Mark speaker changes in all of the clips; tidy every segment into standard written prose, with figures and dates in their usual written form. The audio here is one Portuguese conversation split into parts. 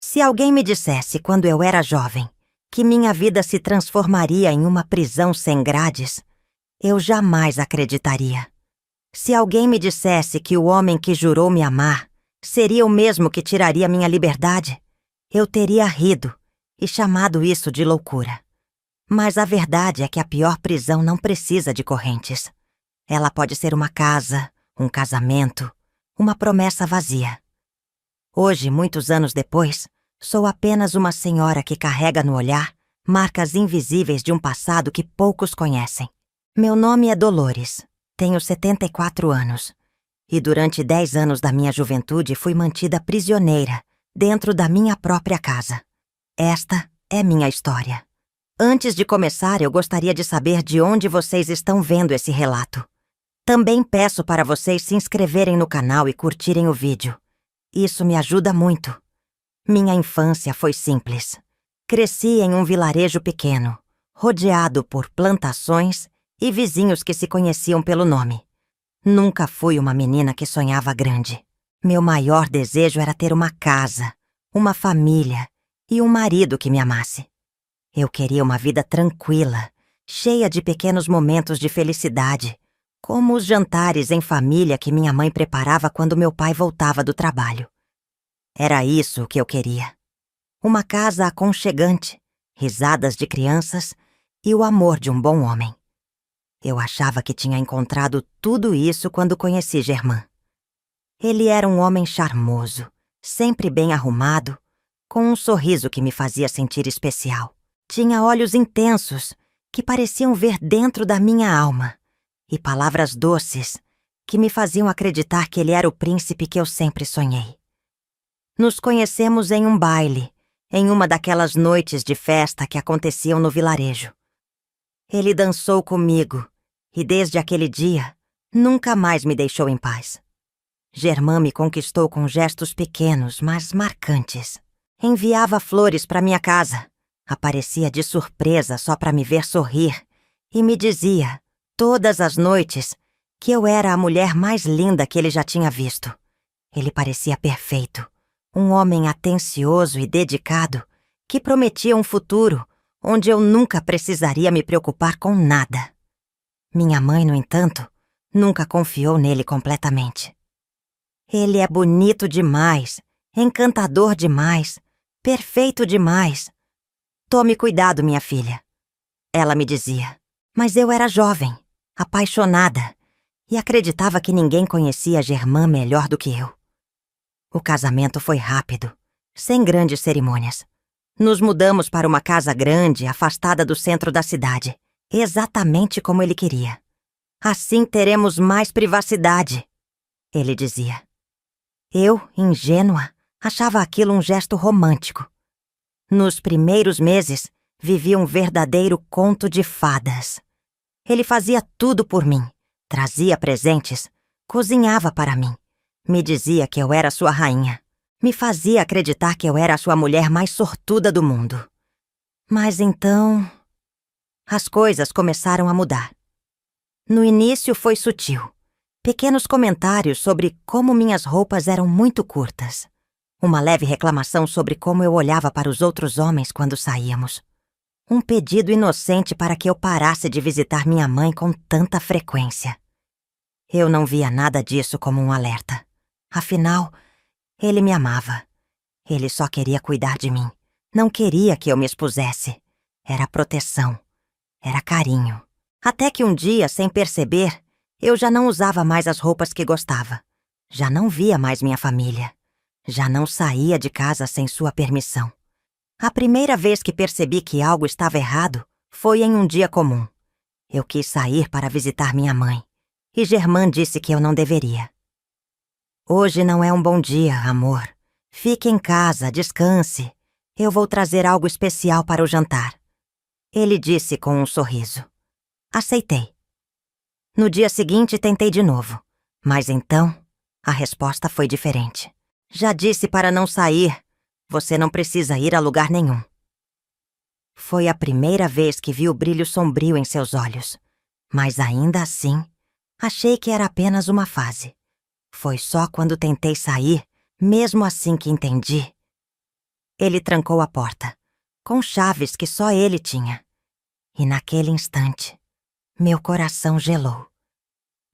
Speaker 1: Se alguém me dissesse, quando eu era jovem, que minha vida se transformaria em uma prisão sem grades, eu jamais acreditaria. Se alguém me dissesse que o homem que jurou me amar seria o mesmo que tiraria minha liberdade, eu teria rido e chamado isso de loucura. Mas a verdade é que a pior prisão não precisa de correntes. Ela pode ser uma casa, um casamento, uma promessa vazia. Hoje, muitos anos depois, sou apenas uma senhora que carrega no olhar marcas invisíveis de um passado que poucos conhecem. Meu nome é Dolores, tenho 74 anos, e durante 10 anos da minha juventude fui mantida prisioneira dentro da minha própria casa. Esta é minha história. Antes de começar, eu gostaria de saber de onde vocês estão vendo esse relato. Também peço para vocês se inscreverem no canal e curtirem o vídeo. Isso me ajuda muito. Minha infância foi simples. Cresci em um vilarejo pequeno, rodeado por plantações e vizinhos que se conheciam pelo nome. Nunca fui uma menina que sonhava grande. Meu maior desejo era ter uma casa, uma família e um marido que me amasse. Eu queria uma vida tranquila, cheia de pequenos momentos de felicidade, como os jantares em família que minha mãe preparava quando meu pai voltava do trabalho. Era isso o que eu queria. Uma casa aconchegante, risadas de crianças e o amor de um bom homem. Eu achava que tinha encontrado tudo isso quando conheci Germain. Ele era um homem charmoso, sempre bem arrumado, com um sorriso que me fazia sentir especial. Tinha olhos intensos, que pareciam ver dentro da minha alma, e palavras doces, que me faziam acreditar que ele era o príncipe que eu sempre sonhei. Nos conhecemos em um baile, em uma daquelas noites de festa que aconteciam no vilarejo. Ele dançou comigo, e desde aquele dia, nunca mais me deixou em paz. Germain me conquistou com gestos pequenos, mas marcantes. Enviava flores para minha casa. Aparecia de surpresa só para me ver sorrir e me dizia, todas as noites, que eu era a mulher mais linda que ele já tinha visto. Ele parecia perfeito, um homem atencioso e dedicado que prometia um futuro onde eu nunca precisaria me preocupar com nada. Minha mãe, no entanto, nunca confiou nele completamente. Ele é bonito demais, encantador demais, perfeito demais. Tome cuidado, minha filha. Ela me dizia. Mas eu era jovem, apaixonada, e acreditava que ninguém conhecia Germain melhor do que eu. O casamento foi rápido, sem grandes cerimônias. Nos mudamos para uma casa grande, afastada do centro da cidade, exatamente como ele queria. Assim teremos mais privacidade, ele dizia. Eu, ingênua, achava aquilo um gesto romântico. Nos primeiros meses, vivi um verdadeiro conto de fadas. Ele fazia tudo por mim, trazia presentes, cozinhava para mim, me dizia que eu era sua rainha, me fazia acreditar que eu era a sua mulher mais sortuda do mundo. Mas então, as coisas começaram a mudar. No início foi sutil, pequenos comentários sobre como minhas roupas eram muito curtas. Uma leve reclamação sobre como eu olhava para os outros homens quando saíamos. Um pedido inocente para que eu parasse de visitar minha mãe com tanta frequência. Eu não via nada disso como um alerta. Afinal, ele me amava. Ele só queria cuidar de mim. Não queria que eu me expusesse. Era proteção. Era carinho. Até que um dia, sem perceber, eu já não usava mais as roupas que gostava. Já não via mais minha família. Já não saía de casa sem sua permissão. A primeira vez que percebi que algo estava errado foi em um dia comum. Eu quis sair para visitar minha mãe, e Germain disse que eu não deveria. Hoje não é um bom dia, amor. Fique em casa, descanse. Eu vou trazer algo especial para o jantar. Ele disse com um sorriso. Aceitei. No dia seguinte tentei de novo, mas então a resposta foi diferente. Já disse para não sair. Você não precisa ir a lugar nenhum. Foi a primeira vez que vi o brilho sombrio em seus olhos. Mas ainda assim, achei que era apenas uma fase. Foi só quando tentei sair, mesmo assim que entendi Ele trancou a porta, com chaves que só ele tinha. E naquele instante, meu coração gelou.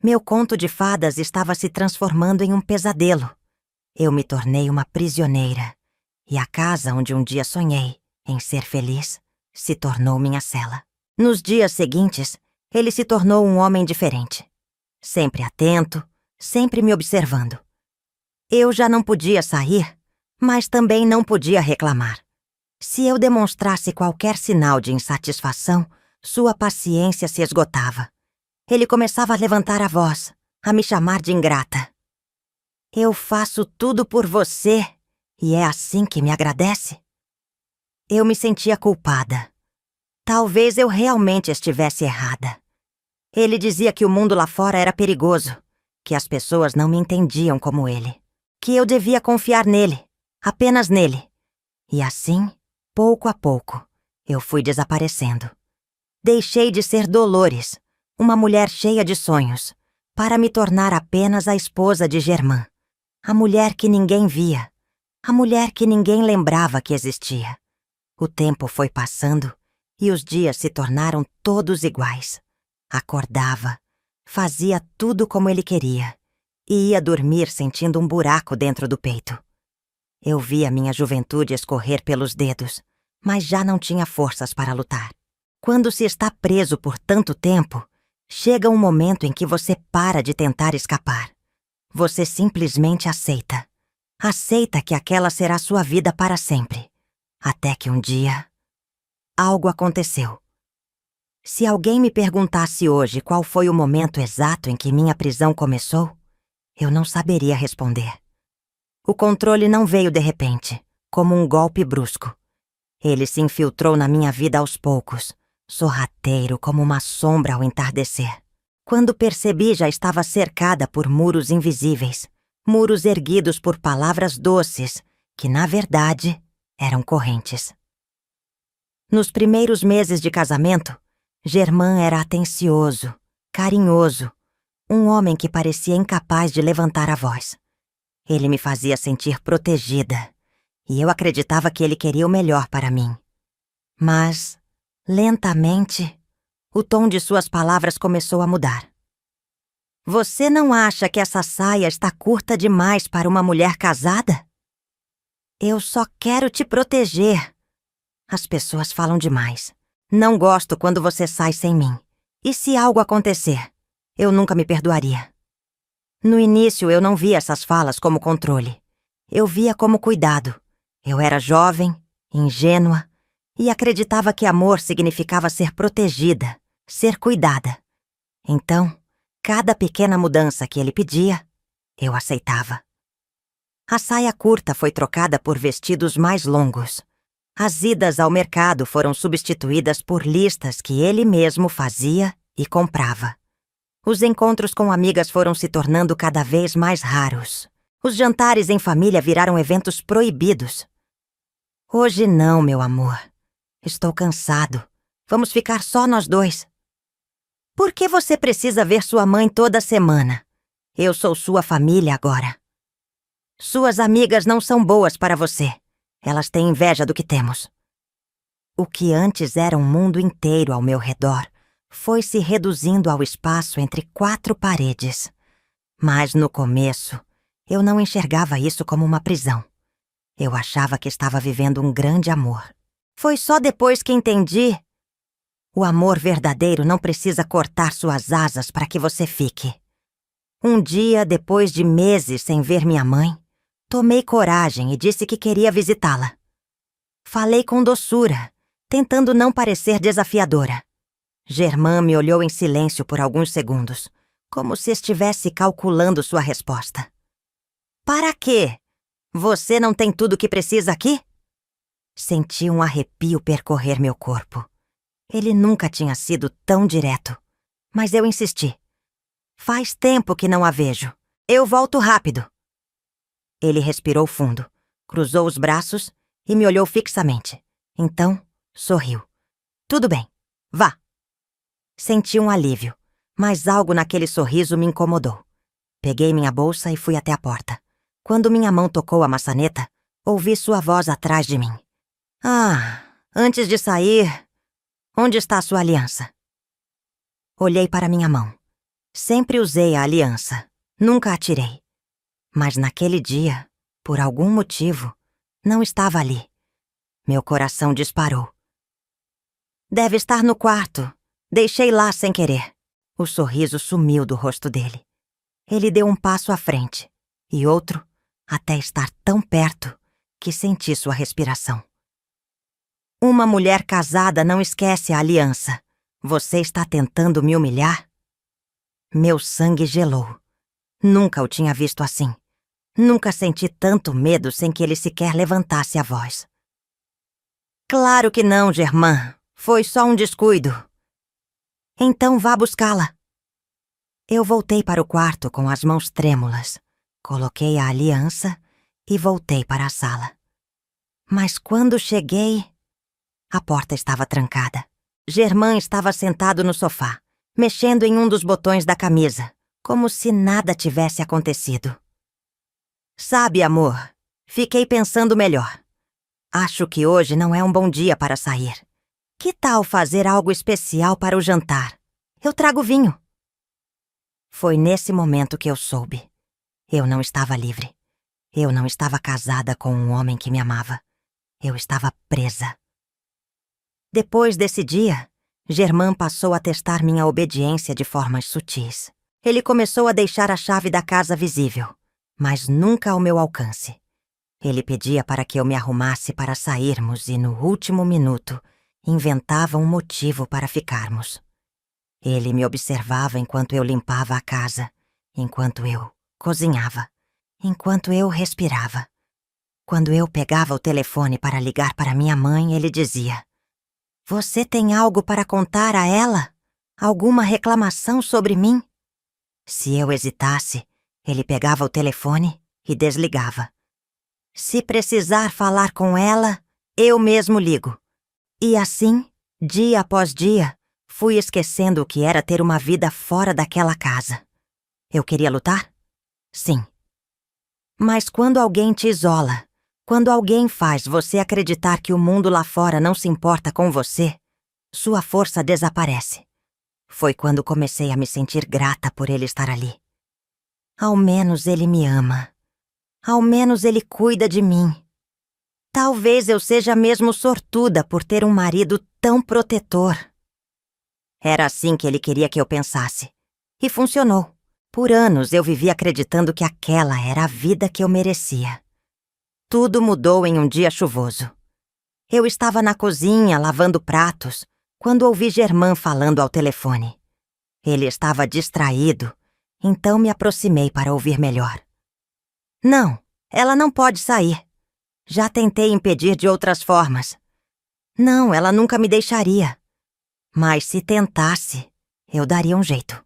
Speaker 1: Meu conto de fadas estava se transformando em um pesadelo. Eu me tornei uma prisioneira. E a casa onde um dia sonhei em ser feliz se tornou minha cela. Nos dias seguintes, ele se tornou um homem diferente. Sempre atento, sempre me observando. Eu já não podia sair, mas também não podia reclamar. Se eu demonstrasse qualquer sinal de insatisfação, sua paciência se esgotava. Ele começava a levantar a voz, a me chamar de ingrata. Eu faço tudo por você, e é assim que me agradece? Eu me sentia culpada. Talvez eu realmente estivesse errada. Ele dizia que o mundo lá fora era perigoso, que as pessoas não me entendiam como ele, que eu devia confiar nele, apenas nele. E assim, pouco a pouco, eu fui desaparecendo. Deixei de ser Dolores, uma mulher cheia de sonhos, para me tornar apenas a esposa de Germain, a mulher que ninguém via, a mulher que ninguém lembrava que existia. O tempo foi passando e os dias se tornaram todos iguais. Acordava, fazia tudo como ele queria e ia dormir sentindo um buraco dentro do peito. Eu via minha juventude escorrer pelos dedos, mas já não tinha forças para lutar. Quando se está preso por tanto tempo, chega um momento em que você para de tentar escapar. Você simplesmente aceita. Aceita que aquela será sua vida para sempre. Até que um dia, algo aconteceu. Se alguém me perguntasse hoje qual foi o momento exato em que minha prisão começou, eu não saberia responder. O controle não veio de repente, como um golpe brusco. Ele se infiltrou na minha vida aos poucos, sorrateiro como uma sombra ao entardecer. Quando percebi, já estava cercada por muros invisíveis, muros erguidos por palavras doces, que na verdade eram correntes. Nos primeiros meses de casamento, Germain era atencioso, carinhoso, um homem que parecia incapaz de levantar a voz. Ele me fazia sentir protegida, e eu acreditava que ele queria o melhor para mim. Mas, lentamente, o tom de suas palavras começou a mudar. Você não acha que essa saia está curta demais para uma mulher casada? Eu só quero te proteger. As pessoas falam demais. Não gosto quando você sai sem mim. E se algo acontecer? Eu nunca me perdoaria. No início eu não via essas falas como controle. Eu via como cuidado. Eu era jovem, ingênua, e acreditava que amor significava ser protegida, ser cuidada. Então, cada pequena mudança que ele pedia, eu aceitava. A saia curta foi trocada por vestidos mais longos. As idas ao mercado foram substituídas por listas que ele mesmo fazia e comprava. Os encontros com amigas foram se tornando cada vez mais raros. Os jantares em família viraram eventos proibidos. Hoje não, meu amor. Estou cansado. Vamos ficar só nós dois. Por que você precisa ver sua mãe toda semana? Eu sou sua família agora. Suas amigas não são boas para você. Elas têm inveja do que temos. O que antes era um mundo inteiro ao meu redor foi se reduzindo ao espaço entre 4 paredes. Mas no começo, eu não enxergava isso como uma prisão. Eu achava que estava vivendo um grande amor. Foi só depois que entendi. O amor verdadeiro não precisa cortar suas asas para que você fique. Um dia, depois de meses sem ver minha mãe, tomei coragem e disse que queria visitá-la. Falei com doçura, tentando não parecer desafiadora. Germain me olhou em silêncio por alguns segundos, como se estivesse calculando sua resposta. Para quê? Você não tem tudo o que precisa aqui? Senti um arrepio percorrer meu corpo. Ele nunca tinha sido tão direto, mas eu insisti. Faz tempo que não a vejo. Eu volto rápido. Ele respirou fundo, cruzou os braços e me olhou fixamente. Então, sorriu. Tudo bem, vá. Senti um alívio, mas algo naquele sorriso me incomodou. Peguei minha bolsa e fui até a porta. Quando minha mão tocou a maçaneta, Ouvi sua voz atrás de mim. Ah, antes de sair, onde está sua aliança? Olhei para minha mão. Sempre usei a aliança. Nunca a tirei. Mas naquele dia, por algum motivo, não estava ali. Meu coração disparou. Deve estar no quarto. Deixei lá sem querer. O sorriso sumiu do rosto dele. Ele deu um passo à frente e outro até estar tão perto que senti sua respiração. Uma mulher casada não esquece a aliança. Você está tentando me humilhar? Meu sangue gelou. Nunca o tinha visto assim. Nunca senti tanto medo sem que ele sequer levantasse a voz. Claro que não, Germain. Foi só um descuido. Então vá buscá-la. Eu voltei para o quarto com as mãos trêmulas. Coloquei a aliança e voltei para a sala. Mas quando cheguei, a porta estava trancada. Germain estava sentado no sofá, mexendo em um dos botões da camisa, como se nada tivesse acontecido. Sabe, amor, fiquei pensando melhor. Acho que hoje não é um bom dia para sair. Que tal fazer algo especial para o jantar? Eu trago vinho. Foi nesse momento que eu soube. Eu não estava livre. Eu não estava casada com um homem que me amava. Eu estava presa. Depois desse dia, Germain passou a testar minha obediência de formas sutis. Ele começou a deixar a chave da casa visível, mas nunca ao meu alcance. Ele pedia para que eu me arrumasse para sairmos e, no último minuto, inventava um motivo para ficarmos. Ele me observava enquanto eu limpava a casa, enquanto eu cozinhava, enquanto eu respirava. Quando eu pegava o telefone para ligar para minha mãe, ele dizia: "Você tem algo para contar a ela? Alguma reclamação sobre mim?" Se eu hesitasse, ele pegava o telefone e desligava. "Se precisar falar com ela, eu mesmo ligo." E assim, dia após dia, fui esquecendo o que era ter uma vida fora daquela casa. Eu queria lutar? Sim. Mas quando alguém te isola, quando alguém faz você acreditar que o mundo lá fora não se importa com você, sua força desaparece. Foi quando comecei a me sentir grata por ele estar ali. Ao menos ele me ama. Ao menos ele cuida de mim. Talvez eu seja mesmo sortuda por ter um marido tão protetor. Era assim que ele queria que eu pensasse. E funcionou. Por anos eu vivi acreditando que aquela era a vida que eu merecia. Tudo mudou em um dia chuvoso. Eu estava na cozinha lavando pratos quando ouvi Germain falando ao telefone. Ele estava distraído, então me aproximei para ouvir melhor. "Não, ela não pode sair. Já tentei impedir de outras formas. Não, ela nunca me deixaria. Mas se tentasse, eu daria um jeito."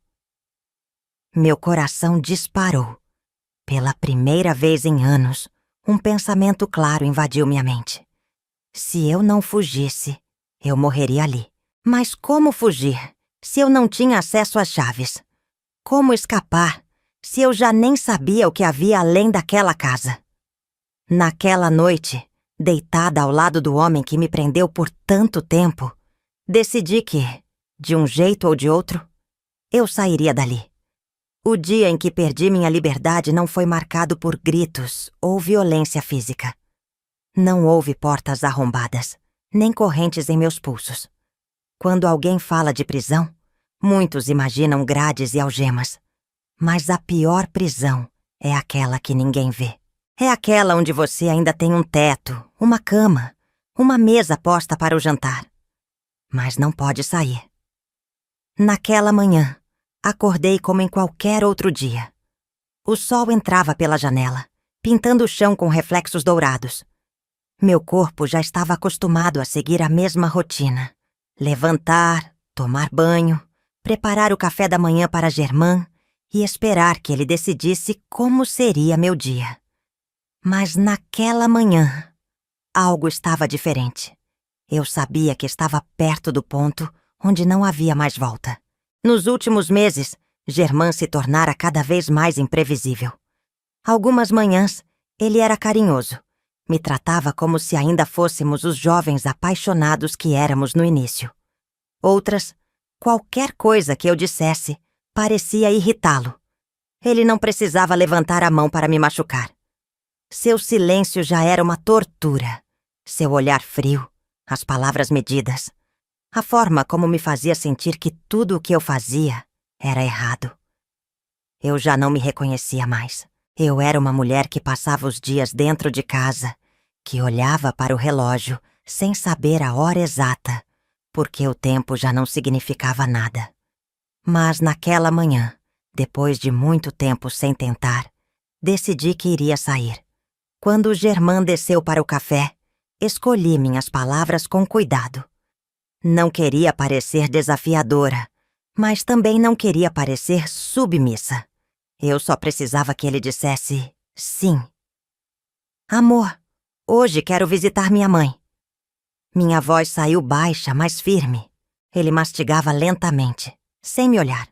Speaker 1: Meu coração disparou. Pela primeira vez em anos, um pensamento claro invadiu minha mente. Se eu não fugisse, eu morreria ali. Mas como fugir, se eu não tinha acesso às chaves? Como escapar, se eu já nem sabia o que havia além daquela casa? Naquela noite, deitada ao lado do homem que me prendeu por tanto tempo, decidi que, de um jeito ou de outro, eu sairia dali. O dia em que perdi minha liberdade não foi marcado por gritos ou violência física. Não houve portas arrombadas, nem correntes em meus pulsos. Quando alguém fala de prisão, muitos imaginam grades e algemas. Mas a pior prisão é aquela que ninguém vê. É aquela onde você ainda tem um teto, uma cama, uma mesa posta para o jantar. Mas não pode sair. Naquela manhã, acordei como em qualquer outro dia. O sol entrava pela janela, pintando o chão com reflexos dourados. Meu corpo já estava acostumado a seguir a mesma rotina. Levantar, tomar banho, preparar o café da manhã para Germain e esperar que ele decidisse como seria meu dia. Mas naquela manhã, algo estava diferente. Eu sabia que estava perto do ponto onde não havia mais volta. Nos últimos meses, Germain se tornara cada vez mais imprevisível. Algumas manhãs, ele era carinhoso, Me tratava como se ainda fôssemos os jovens apaixonados que éramos no início. Outras, qualquer coisa que eu dissesse, parecia irritá-lo. Ele não precisava levantar a mão para me machucar. Seu silêncio já era uma tortura. Seu olhar frio, as palavras medidas, a forma como me fazia sentir que tudo o que eu fazia era errado. Eu já não me reconhecia mais. Eu era uma mulher que passava os dias dentro de casa, que olhava para o relógio sem saber a hora exata, porque o tempo já não significava nada. Mas naquela manhã, depois de muito tempo sem tentar, decidi que iria sair. Quando o Germain desceu para o café, escolhi minhas palavras com cuidado. Não queria parecer desafiadora, mas também não queria parecer submissa. Eu só precisava que ele dissesse sim. Amor, hoje quero visitar minha mãe. Minha voz saiu baixa, mas firme. Ele mastigava lentamente, sem me olhar.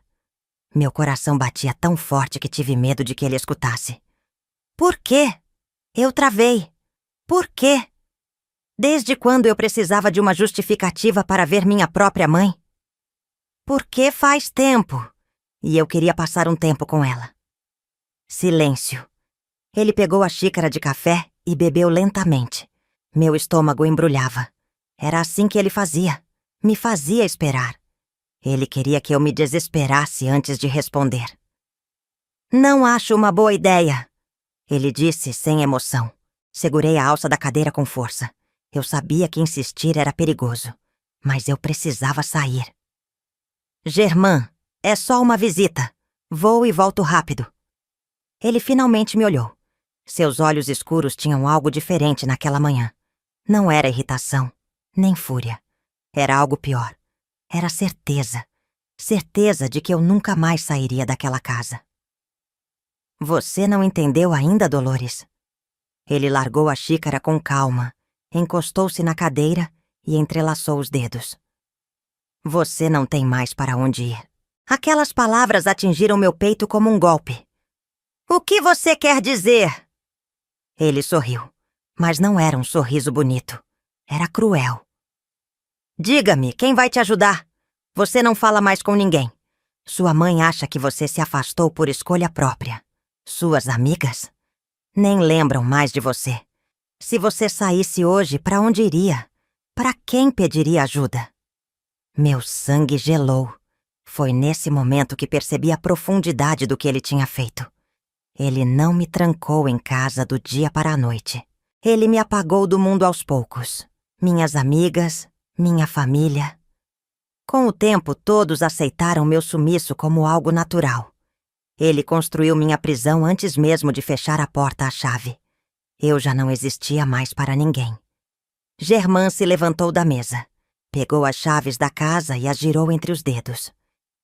Speaker 1: Meu coração batia tão forte que tive medo de que ele escutasse. Por quê? Eu travei. Por quê? Desde quando eu precisava de uma justificativa para ver minha própria mãe? Porque faz tempo, e eu queria passar um tempo com ela. Silêncio. Ele pegou a xícara de café e bebeu lentamente. Meu estômago embrulhava. Era assim que ele fazia. Me fazia esperar. Ele queria que eu me desesperasse antes de responder. Não acho uma boa ideia, ele disse sem emoção. Segurei a alça da cadeira com força. Eu sabia que insistir era perigoso, mas eu precisava sair. Germain, é só uma visita. Vou e volto rápido. Ele finalmente me olhou. Seus olhos escuros tinham algo diferente naquela manhã. Não era irritação, nem fúria. Era algo pior. Era certeza. Certeza de que eu nunca mais sairia daquela casa. Você não entendeu ainda, Dolores? Ele largou a xícara com calma, encostou-se na cadeira e entrelaçou os dedos. Você não tem mais para onde ir. Aquelas palavras atingiram meu peito como um golpe. O que você quer dizer? Ele sorriu, mas não era um sorriso bonito. Era cruel. Diga-me, quem vai te ajudar? Você não fala mais com ninguém. Sua mãe acha que você se afastou por escolha própria. Suas amigas nem lembram mais de você. Se você saísse hoje, para onde iria? Para quem pediria ajuda? Meu sangue gelou. Foi nesse momento que percebi a profundidade do que ele tinha feito. Ele não me trancou em casa do dia para a noite. Ele me apagou do mundo aos poucos. Minhas amigas, minha família. Com o tempo, todos aceitaram meu sumiço como algo natural. Ele construiu minha prisão antes mesmo de fechar a porta à chave. Eu já não existia mais para ninguém. Germain se levantou da mesa, pegou as chaves da casa e as girou entre os dedos.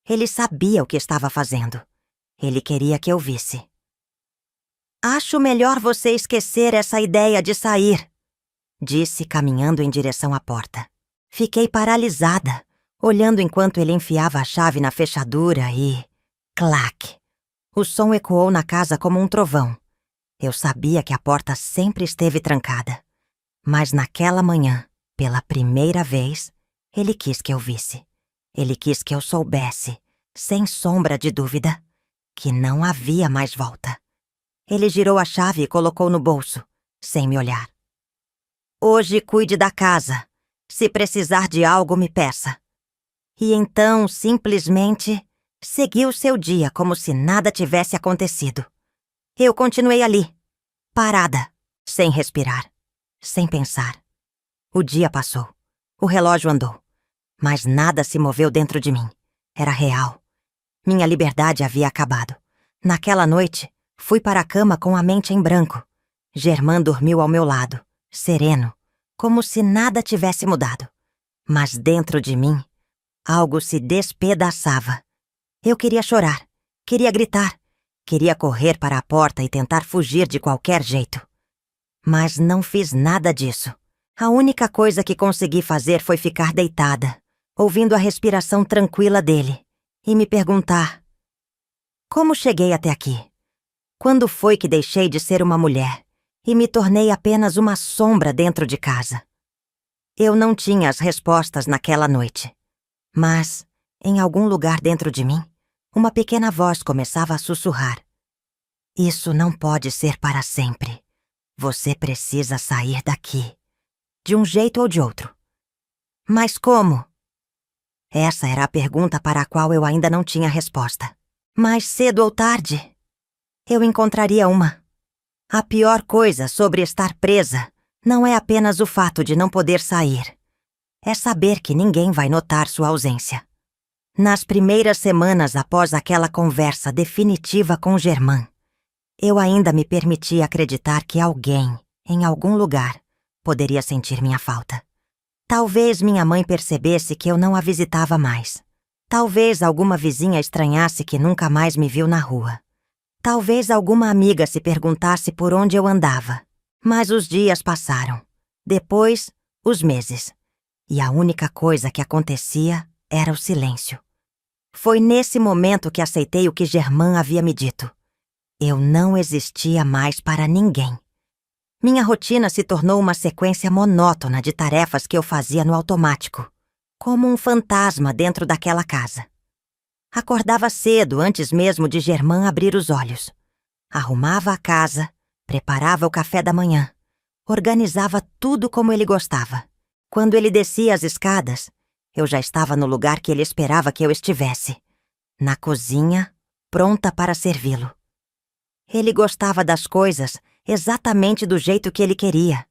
Speaker 1: Ele sabia o que estava fazendo. Ele queria que eu visse. Acho melhor você esquecer essa ideia de sair, disse, caminhando em direção à porta. Fiquei paralisada, olhando enquanto ele enfiava a chave na fechadura e... clac! O som ecoou na casa como um trovão. Eu sabia que a porta sempre esteve trancada. Mas naquela manhã, pela primeira vez, ele quis que eu visse. Ele quis que eu soubesse, sem sombra de dúvida, que não havia mais volta. Ele girou a chave e colocou no bolso, sem me olhar. Hoje cuide da casa. Se precisar de algo, me peça. E então, simplesmente, seguiu seu dia como se nada tivesse acontecido. Eu continuei ali, parada, sem respirar, sem pensar. O dia passou. O relógio andou. Mas nada se moveu dentro de mim. Era real. Minha liberdade havia acabado. Naquela noite, fui para a cama com a mente em branco. Germain dormiu ao meu lado, sereno, como se nada tivesse mudado. Mas dentro de mim, algo se despedaçava. Eu queria chorar, queria gritar, queria correr para a porta e tentar fugir de qualquer jeito. Mas não fiz nada disso. A única coisa que consegui fazer foi ficar deitada, ouvindo a respiração tranquila dele, e me perguntar: como cheguei até aqui? Quando foi que deixei de ser uma mulher e me tornei apenas uma sombra dentro de casa. Eu não tinha as respostas naquela noite, mas, em algum lugar dentro de mim, uma pequena voz começava a sussurrar. Isso não pode ser para sempre. Você precisa sair daqui, de um jeito ou de outro. Mas como? Essa era a pergunta para a qual eu ainda não tinha resposta. Mais cedo ou tarde, eu encontraria uma. A pior coisa sobre estar presa não é apenas o fato de não poder sair. É saber que ninguém vai notar sua ausência. Nas primeiras semanas após aquela conversa definitiva com Germain, eu ainda me permitia acreditar que alguém, em algum lugar, poderia sentir minha falta. Talvez minha mãe percebesse que eu não a visitava mais. Talvez alguma vizinha estranhasse que nunca mais me viu na rua. Talvez alguma amiga se perguntasse por onde eu andava. Mas os dias passaram. Depois, os meses. E a única coisa que acontecia era o silêncio. Foi nesse momento que aceitei o que Germain havia me dito. Eu não existia mais para ninguém. Minha rotina se tornou uma sequência monótona de tarefas que eu fazia no automático, como um fantasma dentro daquela casa. Acordava cedo antes mesmo de Germain abrir os olhos. Arrumava a casa, preparava o café da manhã, organizava tudo como ele gostava. Quando ele descia as escadas, eu já estava no lugar que ele esperava que eu estivesse, na cozinha, pronta para servi-lo. Ele gostava das coisas exatamente do jeito que ele queria.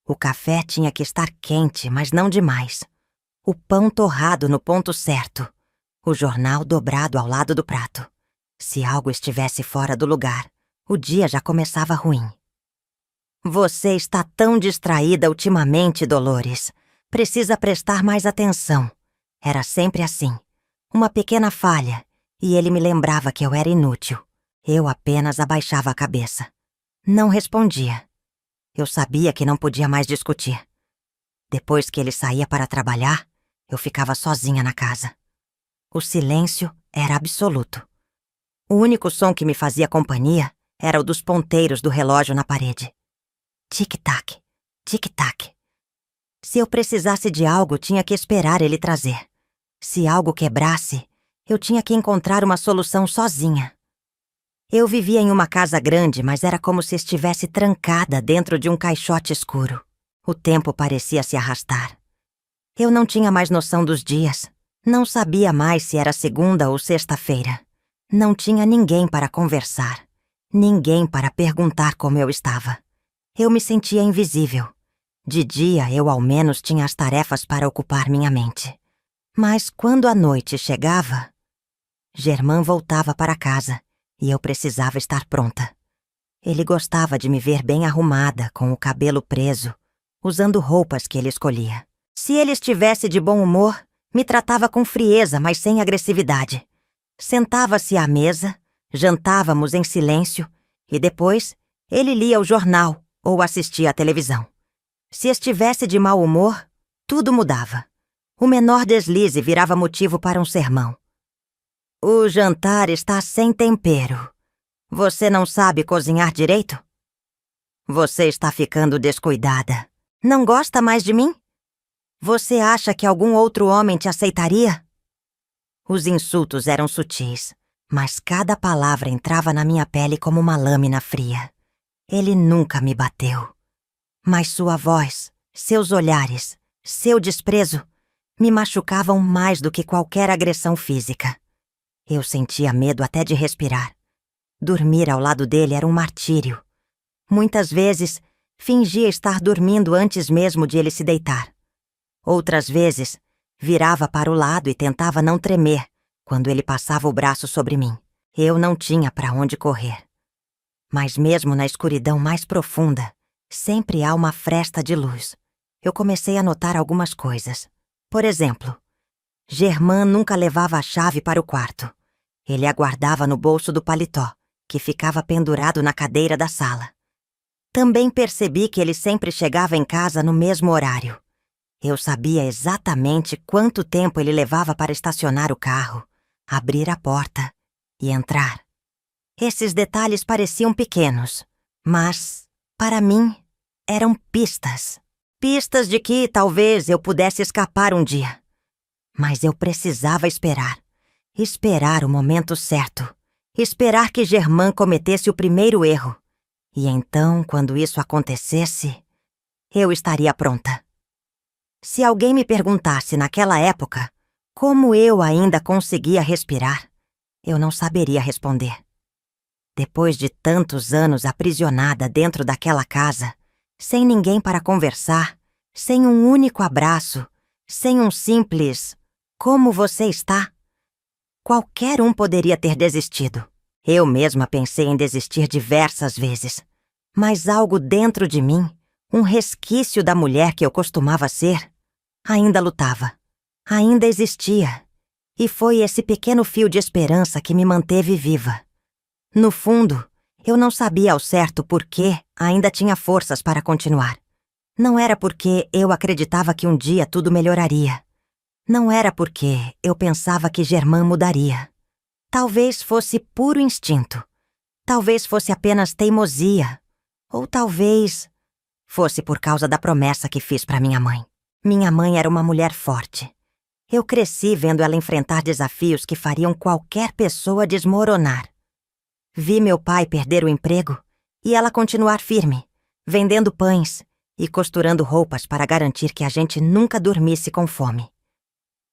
Speaker 1: O café tinha que estar quente, mas não demais. O pão torrado no ponto certo. O jornal dobrado ao lado do prato. Se algo estivesse fora do lugar, o dia já começava ruim. Você está tão distraída ultimamente, Dolores. Precisa prestar mais atenção. Era sempre assim. Uma pequena falha, e ele me lembrava que eu era inútil. Eu apenas abaixava a cabeça. Não respondia. Eu sabia que não podia mais discutir. Depois que ele saía para trabalhar, eu ficava sozinha na casa. O silêncio era absoluto. O único som que me fazia companhia era o dos ponteiros do relógio na parede. Tic-tac, tic-tac. Se eu precisasse de algo, tinha que esperar ele trazer. Se algo quebrasse, eu tinha que encontrar uma solução sozinha. Eu vivia em uma casa grande, mas era como se estivesse trancada dentro de um caixote escuro. O tempo parecia se arrastar. Eu não tinha mais noção dos dias. Não sabia mais se era segunda ou sexta-feira. Não tinha ninguém para conversar. Ninguém para perguntar como eu estava. Eu me sentia invisível. De dia, eu ao menos tinha as tarefas para ocupar minha mente. Mas quando a noite chegava, Germain voltava para casa. E eu precisava estar pronta. Ele gostava de me ver bem arrumada, com o cabelo preso, usando roupas que ele escolhia. Se ele estivesse de bom humor, me tratava com frieza, mas sem agressividade. Sentava-se à mesa, jantávamos em silêncio, e depois ele lia o jornal ou assistia à televisão. Se estivesse de mau humor, tudo mudava. O menor deslize virava motivo para um sermão. O jantar está sem tempero. Você não sabe cozinhar direito? Você está ficando descuidada. Não gosta mais de mim? Você acha que algum outro homem te aceitaria? Os insultos eram sutis, mas cada palavra entrava na minha pele como uma lâmina fria. Ele nunca me bateu. Mas sua voz, seus olhares, seu desprezo me machucavam mais do que qualquer agressão física. Eu sentia medo até de respirar. Dormir ao lado dele era um martírio. Muitas vezes, fingia estar dormindo antes mesmo de ele se deitar. Outras vezes, virava para o lado e tentava não tremer quando ele passava o braço sobre mim. Eu não tinha para onde correr. Mas mesmo na escuridão mais profunda, sempre há uma fresta de luz. Eu comecei a notar algumas coisas. Por exemplo, Germain nunca levava a chave para o quarto. Ele a guardava no bolso do paletó, que ficava pendurado na cadeira da sala. Também percebi que ele sempre chegava em casa no mesmo horário. Eu sabia exatamente quanto tempo ele levava para estacionar o carro, abrir a porta e entrar. Esses detalhes pareciam pequenos, mas Para mim, eram pistas. Pistas de que talvez eu pudesse escapar um dia. Mas eu precisava esperar. Esperar o momento certo. Esperar que Germain cometesse o primeiro erro. E então, quando isso acontecesse, eu estaria pronta. Se alguém me perguntasse naquela época como eu ainda conseguia respirar, eu não saberia responder. Depois de tantos anos aprisionada dentro daquela casa, sem ninguém para conversar, sem um único abraço, sem um simples "como você está?", qualquer um poderia ter desistido. Eu mesma pensei em desistir diversas vezes, mas algo dentro de mim, um resquício da mulher que eu costumava ser, ainda lutava, ainda existia, e foi esse pequeno fio de esperança que me manteve viva. No fundo, eu não sabia ao certo por que ainda tinha forças para continuar. Não era porque eu acreditava que um dia tudo melhoraria. Não era porque eu pensava que Germain mudaria. Talvez fosse puro instinto. Talvez fosse apenas teimosia. Ou talvez fosse por causa da promessa que fiz para minha mãe. Minha mãe era uma mulher forte. Eu cresci vendo ela enfrentar desafios que fariam qualquer pessoa desmoronar. Vi meu pai perder o emprego e ela continuar firme, vendendo pães e costurando roupas para garantir que a gente nunca dormisse com fome.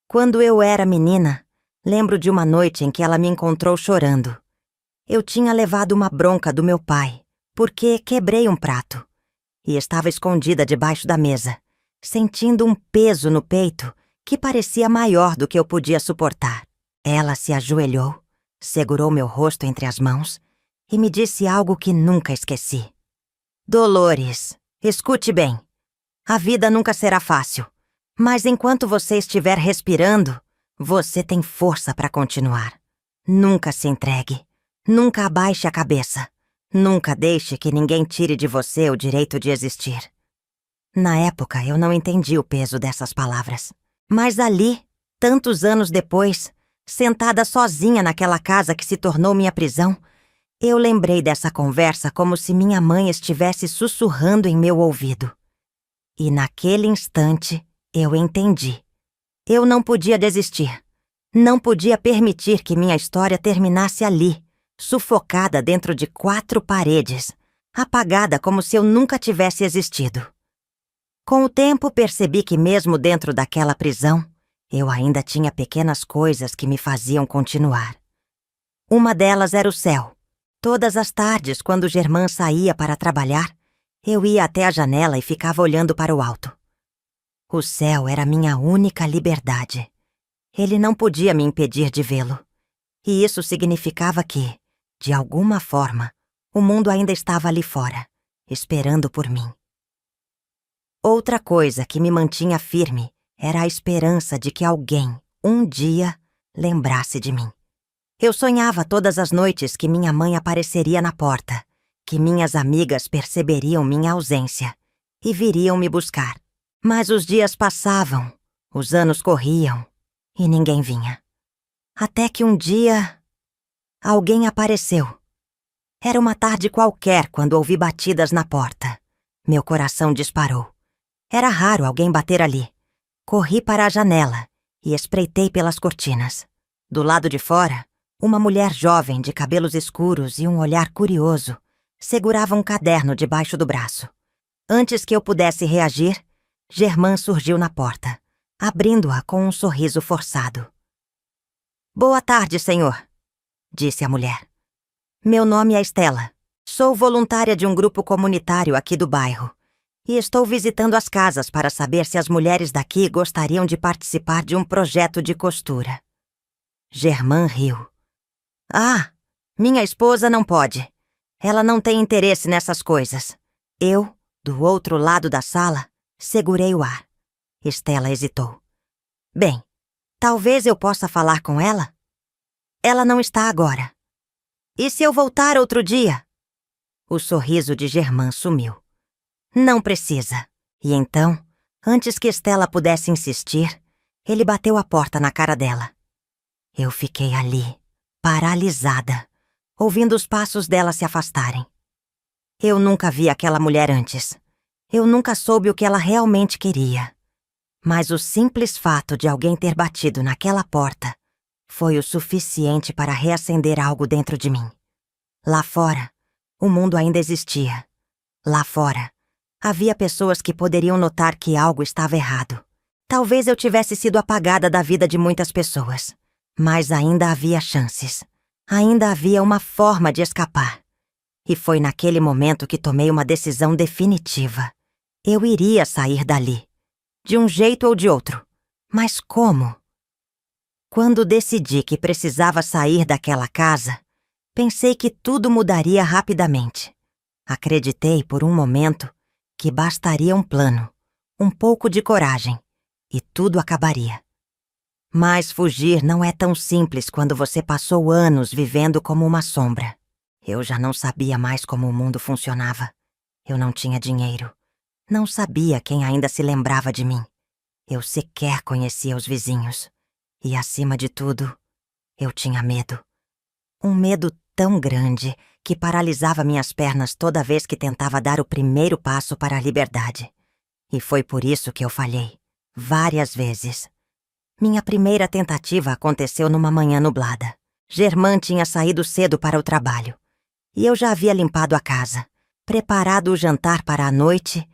Speaker 1: Quando eu era menina, lembro de uma noite em que ela me encontrou chorando. Eu tinha levado uma bronca do meu pai, porque quebrei um prato, e estava escondida debaixo da mesa, sentindo um peso no peito que parecia maior do que eu podia suportar. Ela se ajoelhou, segurou meu rosto entre as mãos e me disse algo que nunca esqueci. "Dolores, escute bem. A vida nunca será fácil, mas enquanto você estiver respirando, você tem força para continuar. Nunca se entregue. Nunca abaixe a cabeça. Nunca deixe que ninguém tire de você o direito de existir." Na época, eu não entendi o peso dessas palavras. Mas ali, tantos anos depois, sentada sozinha naquela casa que se tornou minha prisão, eu lembrei dessa conversa como se minha mãe estivesse sussurrando em meu ouvido. E naquele instante, eu entendi. Eu não podia desistir. Não podia permitir que minha história terminasse ali, sufocada dentro de 4 paredes, apagada como se eu nunca tivesse existido. Com o tempo, percebi que mesmo dentro daquela prisão, eu ainda tinha pequenas coisas que me faziam continuar. Uma delas era o céu. Todas as tardes, quando Germain saía para trabalhar, eu ia até a janela e ficava olhando para o alto. O céu era minha única liberdade. Ele não podia me impedir de vê-lo. E isso significava que, de alguma forma, o mundo ainda estava ali fora, esperando por mim. Outra coisa que me mantinha firme era a esperança de que alguém, um dia, lembrasse de mim. Eu sonhava todas as noites que minha mãe apareceria na porta, que minhas amigas perceberiam minha ausência e viriam me buscar. Mas os dias passavam, os anos corriam e ninguém vinha. Até que um dia, alguém apareceu. Era uma tarde qualquer quando ouvi batidas na porta. Meu coração disparou. Era raro alguém bater ali. Corri para a janela e espreitei pelas cortinas. Do lado de fora, uma mulher jovem de cabelos escuros e um olhar curioso segurava um caderno debaixo do braço. Antes que eu pudesse reagir, Germain surgiu na porta, abrindo-a com um sorriso forçado. "Boa tarde, senhor", disse a mulher. "Meu nome é Estela. Sou voluntária de um grupo comunitário aqui do bairro. E estou visitando as casas para saber se as mulheres daqui gostariam de participar de um projeto de costura." Germain riu. "Ah, minha esposa não pode. Ela não tem interesse nessas coisas." Eu, do outro lado da sala, segurei o ar. Estela hesitou. "Bem, talvez eu possa falar com ela?" "Ela não está agora." "E se eu voltar outro dia?" O sorriso de Germain sumiu. "Não precisa." E então, antes que Estela pudesse insistir, ele bateu a porta na cara dela. Eu fiquei ali, paralisada, ouvindo os passos dela se afastarem. Eu nunca vi aquela mulher antes. Eu nunca soube o que ela realmente queria. Mas o simples fato de alguém ter batido naquela porta foi o suficiente para reacender algo dentro de mim. Lá fora, o mundo ainda existia. Lá fora, havia pessoas que poderiam notar que algo estava errado. Talvez eu tivesse sido apagada da vida de muitas pessoas, mas ainda havia chances. Ainda havia uma forma de escapar. E foi naquele momento que tomei uma decisão definitiva. Eu iria sair dali. De um jeito ou de outro. Mas como? Quando decidi que precisava sair daquela casa, pensei que tudo mudaria rapidamente. Acreditei por um momento que bastaria um plano, um pouco de coragem, e tudo acabaria. Mas fugir não é tão simples quando você passou anos vivendo como uma sombra. Eu já não sabia mais como o mundo funcionava. Eu não tinha dinheiro. Não sabia quem ainda se lembrava de mim. Eu sequer conhecia os vizinhos. E, acima de tudo, eu tinha medo. Um medo tão grande que paralisava minhas pernas toda vez que tentava dar o primeiro passo para a liberdade. E foi por isso que eu falhei. Várias vezes. Minha primeira tentativa aconteceu numa manhã nublada. Germain tinha saído cedo para o trabalho. E eu já havia limpado a casa, preparado o jantar para a noite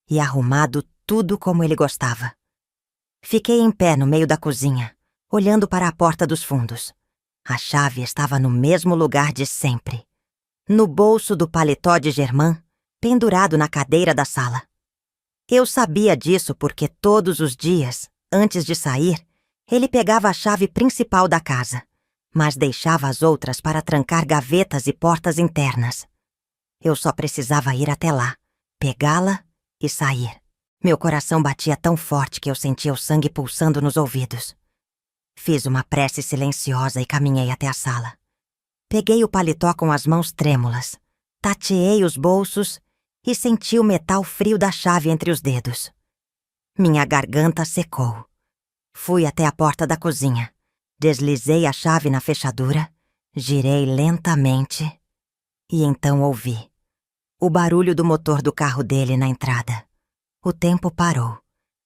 Speaker 1: e arrumado tudo como ele gostava. Fiquei em pé no meio da cozinha, olhando para a porta dos fundos. A chave estava no mesmo lugar de sempre, no bolso do paletó de Germain, pendurado na cadeira da sala. Eu sabia disso porque todos os dias, antes de sair, ele pegava a chave principal da casa, mas deixava as outras para trancar gavetas e portas internas. Eu só precisava ir até lá, pegá-la e sair. Meu coração batia tão forte que eu sentia o sangue pulsando nos ouvidos. Fiz uma prece silenciosa e caminhei até a sala. Peguei o paletó com as mãos trêmulas, tateei os bolsos e senti o metal frio da chave entre os dedos. Minha garganta secou. Fui até a porta da cozinha. Deslizei a chave na fechadura, girei lentamente e então ouvi o barulho do motor do carro dele na entrada. O tempo parou.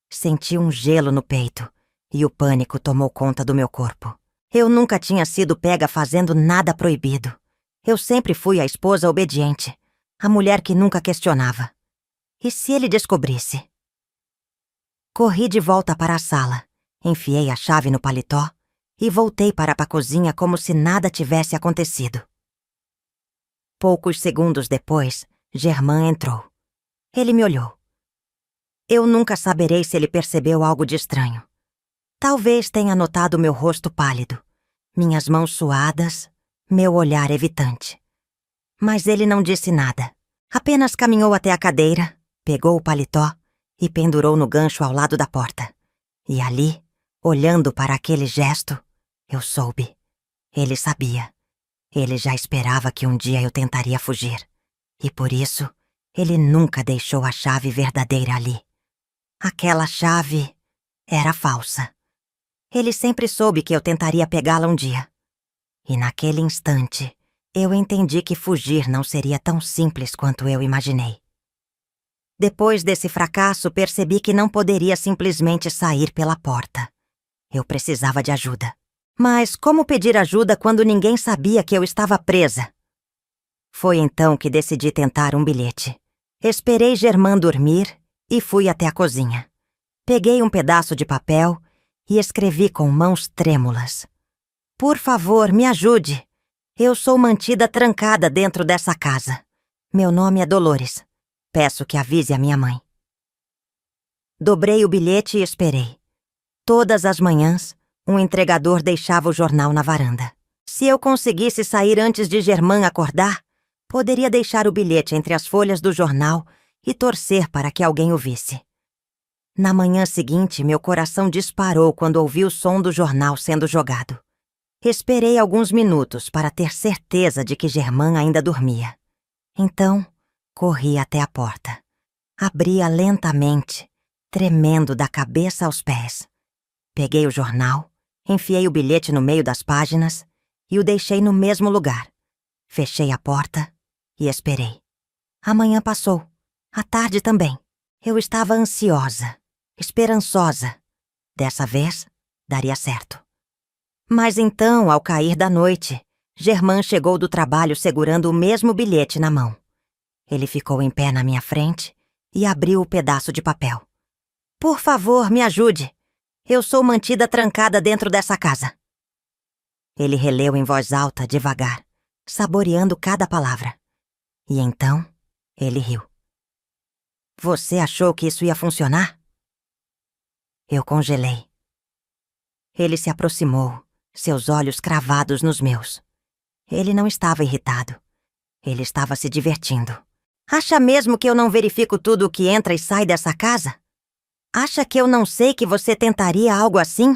Speaker 1: Senti um gelo no peito e o pânico tomou conta do meu corpo. Eu nunca tinha sido pega fazendo nada proibido. Eu sempre fui a esposa obediente, a mulher que nunca questionava. E se ele descobrisse? Corri de volta para a sala, enfiei a chave no paletó e voltei para a cozinha como se nada tivesse acontecido. Poucos segundos depois, Germain entrou. Ele me olhou. Eu nunca saberei se ele percebeu algo de estranho. Talvez tenha notado meu rosto pálido, minhas mãos suadas, meu olhar evitante. Mas ele não disse nada. Apenas caminhou até a cadeira, pegou o paletó e pendurou no gancho ao lado da porta. E ali, olhando para aquele gesto, eu soube. Ele sabia. Ele já esperava que um dia eu tentaria fugir. E por isso, ele nunca deixou a chave verdadeira ali. Aquela chave era falsa. Ele sempre soube que eu tentaria pegá-la um dia. E naquele instante, eu entendi que fugir não seria tão simples quanto eu imaginei. Depois desse fracasso, percebi que não poderia simplesmente sair pela porta. Eu precisava de ajuda. Mas como pedir ajuda quando ninguém sabia que eu estava presa? Foi então que decidi tentar um bilhete. Esperei Germain dormir e fui até a cozinha. Peguei um pedaço de papel e escrevi com mãos trêmulas. Por favor, me ajude. Eu sou mantida trancada dentro dessa casa. Meu nome é Dolores. Peço que avise a minha mãe. Dobrei o bilhete e esperei. Todas as manhãs, um entregador deixava o jornal na varanda. Se eu conseguisse sair antes de Germain acordar, poderia deixar o bilhete entre as folhas do jornal e torcer para que alguém o visse. Na manhã seguinte, meu coração disparou quando ouvi o som do jornal sendo jogado. Esperei alguns minutos para ter certeza de que Germain ainda dormia. Então, corri até a porta. Abri-a lentamente, tremendo da cabeça aos pés. Peguei o jornal, enfiei o bilhete no meio das páginas e o deixei no mesmo lugar. Fechei a porta e esperei. A manhã passou. A tarde também. Eu estava ansiosa, esperançosa. Dessa vez, daria certo. Mas então, ao cair da noite, Germain chegou do trabalho segurando o mesmo bilhete na mão. Ele ficou em pé na minha frente e abriu o pedaço de papel. Por favor, me ajude. Eu sou mantida trancada dentro dessa casa. Ele releu em voz alta, devagar, saboreando cada palavra. E então, ele riu. Você achou que isso ia funcionar? Eu congelei. Ele se aproximou, seus olhos cravados nos meus. Ele não estava irritado. Ele estava se divertindo. Acha mesmo que eu não verifico tudo o que entra e sai dessa casa? Acha que eu não sei que você tentaria algo assim?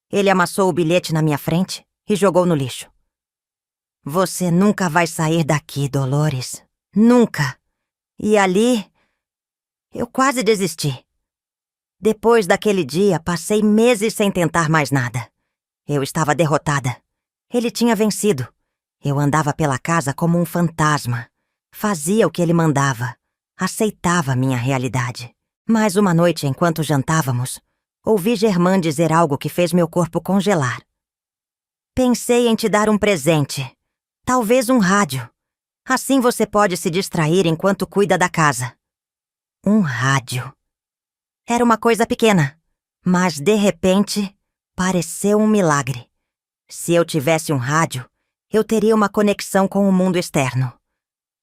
Speaker 1: Ele amassou o bilhete na minha frente e jogou no lixo. Você nunca vai sair daqui, Dolores. Nunca. E ali, eu quase desisti. Depois daquele dia, passei meses sem tentar mais nada. Eu estava derrotada. Ele tinha vencido. Eu andava pela casa como um fantasma. Fazia o que ele mandava. Aceitava minha realidade. Mas uma noite, enquanto jantávamos, ouvi Germain dizer algo que fez meu corpo congelar. Pensei em te dar um presente. Talvez um rádio. Assim você pode se distrair enquanto cuida da casa. Um rádio. Era uma coisa pequena, mas de repente, pareceu um milagre. Se eu tivesse um rádio, eu teria uma conexão com o mundo externo.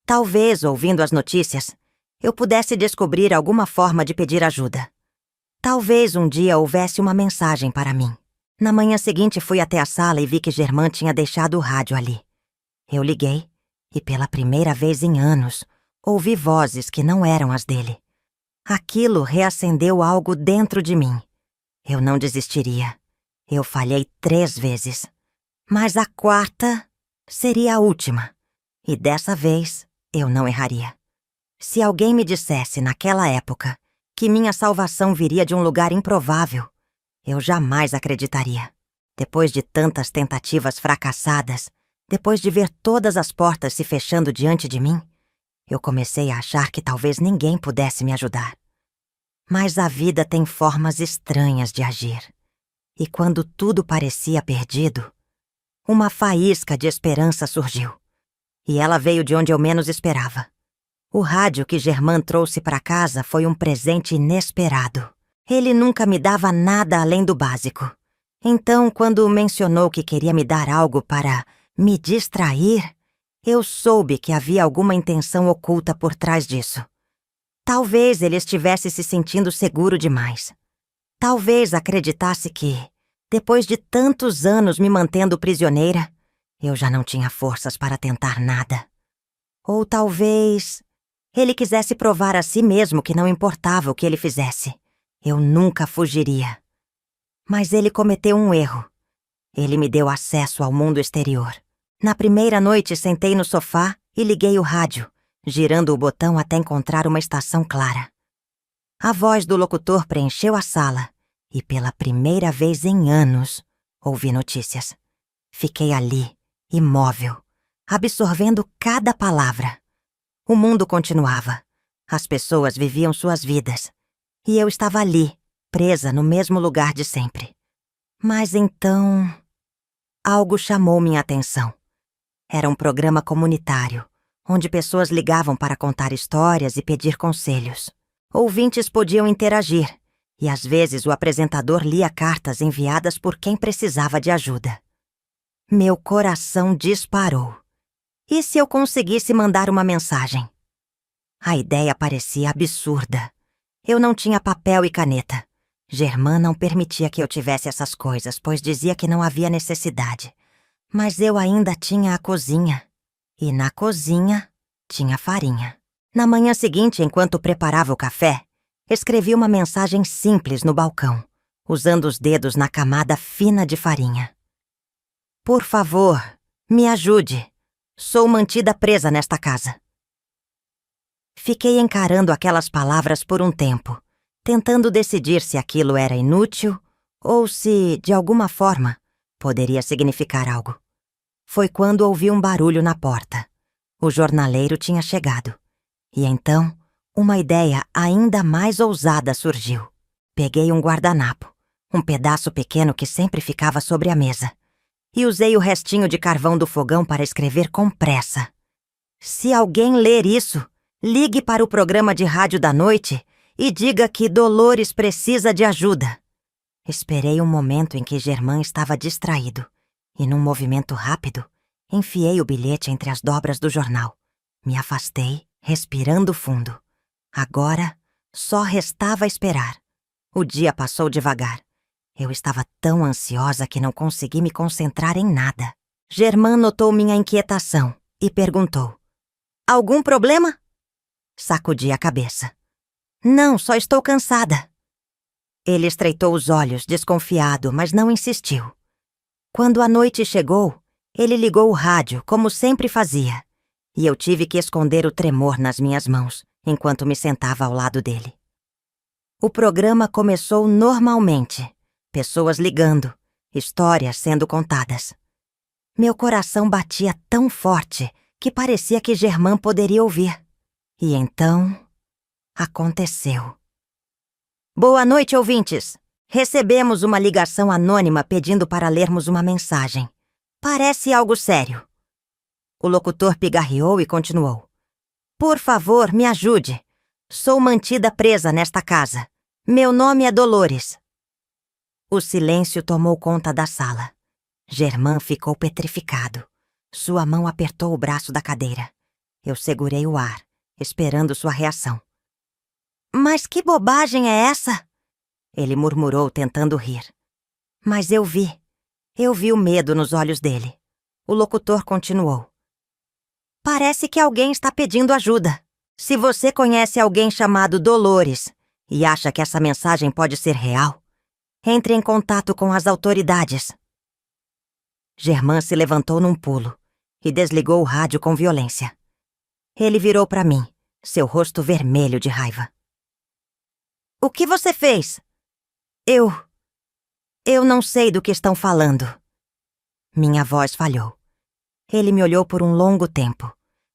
Speaker 1: Talvez, ouvindo as notícias, eu pudesse descobrir alguma forma de pedir ajuda. Talvez um dia houvesse uma mensagem para mim. Na manhã seguinte fui até a sala e vi que Germain tinha deixado o rádio ali. Eu liguei e pela primeira vez em anos, ouvi vozes que não eram as dele. Aquilo reacendeu algo dentro de mim. Eu não desistiria. Eu falhei 3 vezes. Mas a 4ª seria a última. E dessa vez, eu não erraria. Se alguém me dissesse, naquela época, que minha salvação viria de um lugar improvável, eu jamais acreditaria. Depois de tantas tentativas fracassadas, depois de ver todas as portas se fechando diante de mim, eu comecei a achar que talvez ninguém pudesse me ajudar. Mas a vida tem formas estranhas de agir. E quando tudo parecia perdido, uma faísca de esperança surgiu. E ela veio de onde eu menos esperava. O rádio que Germain trouxe para casa foi um presente inesperado. Ele nunca me dava nada além do básico. Então, quando mencionou que queria me dar algo para me distrair, eu soube que havia alguma intenção oculta por trás disso. Talvez ele estivesse se sentindo seguro demais. Talvez acreditasse que, depois de tantos anos me mantendo prisioneira, eu já não tinha forças para tentar nada. Ou talvez ele quisesse provar a si mesmo que não importava o que ele fizesse. Eu nunca fugiria. Mas ele cometeu um erro. Ele me deu acesso ao mundo exterior. Na primeira noite, sentei no sofá e liguei o rádio, girando o botão até encontrar uma estação clara. A voz do locutor preencheu a sala e, pela primeira vez em anos, ouvi notícias. Fiquei ali, imóvel, absorvendo cada palavra. O mundo continuava. As pessoas viviam suas vidas. E eu estava ali, presa no mesmo lugar de sempre. Mas então, algo chamou minha atenção. Era um programa comunitário, onde pessoas ligavam para contar histórias e pedir conselhos. Ouvintes podiam interagir, e às vezes o apresentador lia cartas enviadas por quem precisava de ajuda. Meu coração disparou. E se eu conseguisse mandar uma mensagem? A ideia parecia absurda. Eu não tinha papel e caneta. Germain não permitia que eu tivesse essas coisas, pois dizia que não havia necessidade. Mas eu ainda tinha a cozinha. E na cozinha tinha farinha. Na manhã seguinte, enquanto preparava o café, escrevi uma mensagem simples no balcão, usando os dedos na camada fina de farinha. Por favor, me ajude. Sou mantida presa nesta casa. Fiquei encarando aquelas palavras por um tempo, tentando decidir se aquilo era inútil ou se, de alguma forma, poderia significar algo. Foi quando ouvi um barulho na porta. O jornaleiro tinha chegado. E então, uma ideia ainda mais ousada surgiu. Peguei um guardanapo, um pedaço pequeno que sempre ficava sobre a mesa, e usei o restinho de carvão do fogão para escrever com pressa. Se alguém ler isso, ligue para o programa de rádio da noite e diga que Dolores precisa de ajuda. Esperei um momento em que Germain estava distraído e, num movimento rápido, enfiei o bilhete entre as dobras do jornal. Me afastei, respirando fundo. Agora, só restava esperar. O dia passou devagar. Eu estava tão ansiosa que não consegui me concentrar em nada. Germain notou minha inquietação e perguntou: "Algum problema?" Sacudi a cabeça. "Não, só estou cansada." Ele estreitou os olhos, desconfiado, mas não insistiu. Quando a noite chegou, ele ligou o rádio, como sempre fazia, e eu tive que esconder o tremor nas minhas mãos, enquanto me sentava ao lado dele. O programa começou normalmente, pessoas ligando, histórias sendo contadas. Meu coração batia tão forte que parecia que Germain poderia ouvir. E então, aconteceu. "Boa noite, ouvintes. Recebemos uma ligação anônima pedindo para lermos uma mensagem. Parece algo sério." O locutor pigarreou e continuou: "Por favor, me ajude. Sou mantida presa nesta casa. Meu nome é Dolores." O silêncio tomou conta da sala. Germain ficou petrificado. Sua mão apertou o braço da cadeira. Eu segurei o ar, esperando sua reação. "Mas que bobagem é essa?" Ele murmurou, tentando rir. Mas eu vi o medo nos olhos dele. O locutor continuou: "Parece que alguém está pedindo ajuda. Se você conhece alguém chamado Dolores e acha que essa mensagem pode ser real, entre em contato com as autoridades." Germain se levantou num pulo e desligou o rádio com violência. Ele virou para mim, seu rosto vermelho de raiva. "O que você fez?" Eu não sei do que estão falando." Minha voz falhou. Ele me olhou por um longo tempo.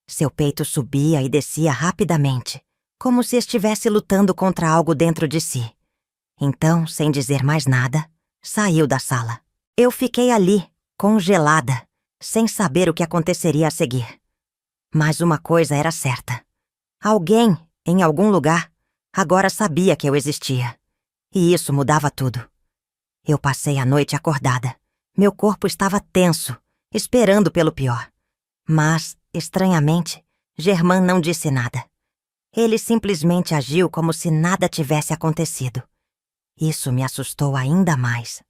Speaker 1: Seu peito subia e descia rapidamente, como se estivesse lutando contra algo dentro de si. Então, sem dizer mais nada, saiu da sala. Eu fiquei ali, congelada, sem saber o que aconteceria a seguir. Mas uma coisa era certa. Alguém, em algum lugar, agora sabia que eu existia. E isso mudava tudo. Eu passei a noite acordada. Meu corpo estava tenso, esperando pelo pior. Mas, estranhamente, Germain não disse nada. Ele simplesmente agiu como se nada tivesse acontecido. Isso me assustou ainda mais.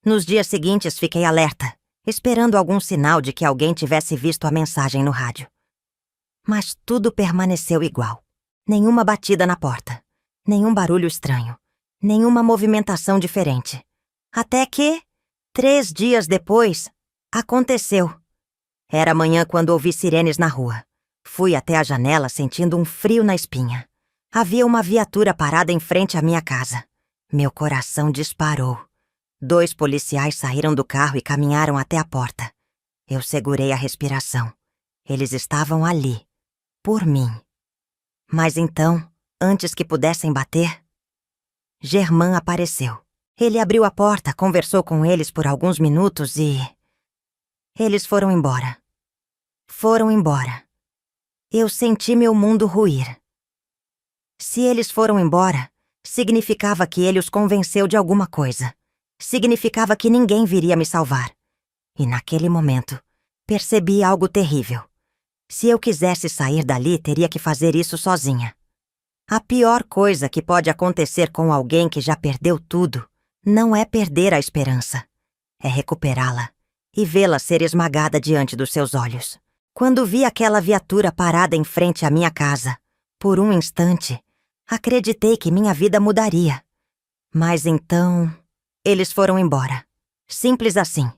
Speaker 1: Nos dias seguintes fiquei alerta, esperando algum sinal de que alguém tivesse visto a mensagem no rádio. Mas tudo permaneceu igual. Nenhuma batida na porta, nenhum barulho estranho, nenhuma movimentação diferente. Até que, 3 dias depois, aconteceu. Era manhã quando ouvi sirenes na rua. Fui até a janela sentindo um frio na espinha. Havia uma viatura parada em frente à minha casa. Meu coração disparou. 2 policiais saíram do carro e caminharam até a porta. Eu segurei a respiração. Eles estavam ali, por mim. Mas então, antes que pudessem bater, Germain apareceu. Ele abriu a porta, conversou com eles por alguns minutos e... eles foram embora. Foram embora. Eu senti meu mundo ruir. Se eles foram embora, significava que ele os convenceu de alguma coisa. Significava que ninguém viria me salvar. E naquele momento, percebi algo terrível. Se eu quisesse sair dali, teria que fazer isso sozinha. A pior coisa que pode acontecer com alguém que já perdeu tudo não é perder a esperança. É recuperá-la e vê-la ser esmagada diante dos seus olhos. Quando vi aquela viatura parada em frente à minha casa, por um instante, acreditei que minha vida mudaria. Mas então, eles foram embora. Simples assim.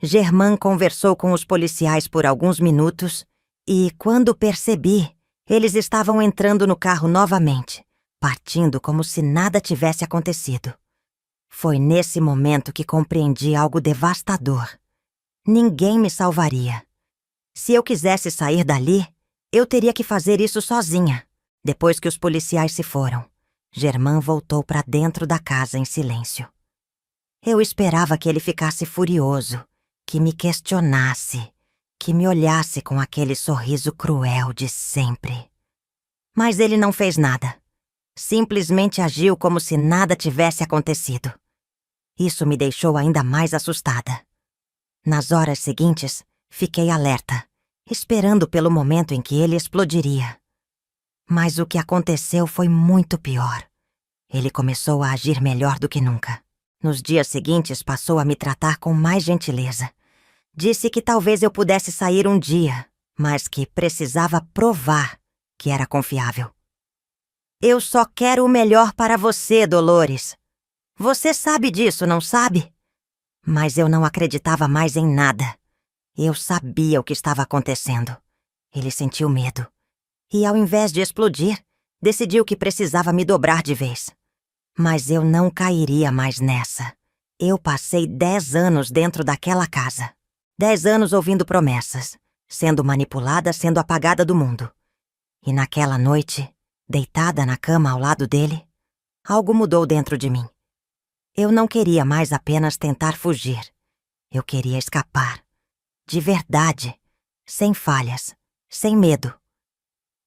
Speaker 1: Germain conversou com os policiais por alguns minutos e, quando percebi, eles estavam entrando no carro novamente, partindo como se nada tivesse acontecido. Foi nesse momento que compreendi algo devastador. Ninguém me salvaria. Se eu quisesse sair dali, eu teria que fazer isso sozinha. Depois que os policiais se foram, Germain voltou para dentro da casa em silêncio. Eu esperava que ele ficasse furioso, que me questionasse, que me olhasse com aquele sorriso cruel de sempre. Mas ele não fez nada. Simplesmente agiu como se nada tivesse acontecido. Isso me deixou ainda mais assustada. Nas horas seguintes, fiquei alerta, esperando pelo momento em que ele explodiria. Mas o que aconteceu foi muito pior. Ele começou a agir melhor do que nunca. Nos dias seguintes, passou a me tratar com mais gentileza. Disse que talvez eu pudesse sair um dia, mas que precisava provar que era confiável. Eu só quero o melhor para você, Dolores. Você sabe disso, não sabe? Mas eu não acreditava mais em nada. Eu sabia o que estava acontecendo. Ele sentiu medo. E ao invés de explodir, decidiu que precisava me dobrar de vez. Mas eu não cairia mais nessa. Eu passei 10 anos dentro daquela casa. 10 anos ouvindo promessas, sendo manipulada, sendo apagada do mundo. E naquela noite, deitada na cama ao lado dele, algo mudou dentro de mim. Eu não queria mais apenas tentar fugir. Eu queria escapar. De verdade. Sem falhas. Sem medo.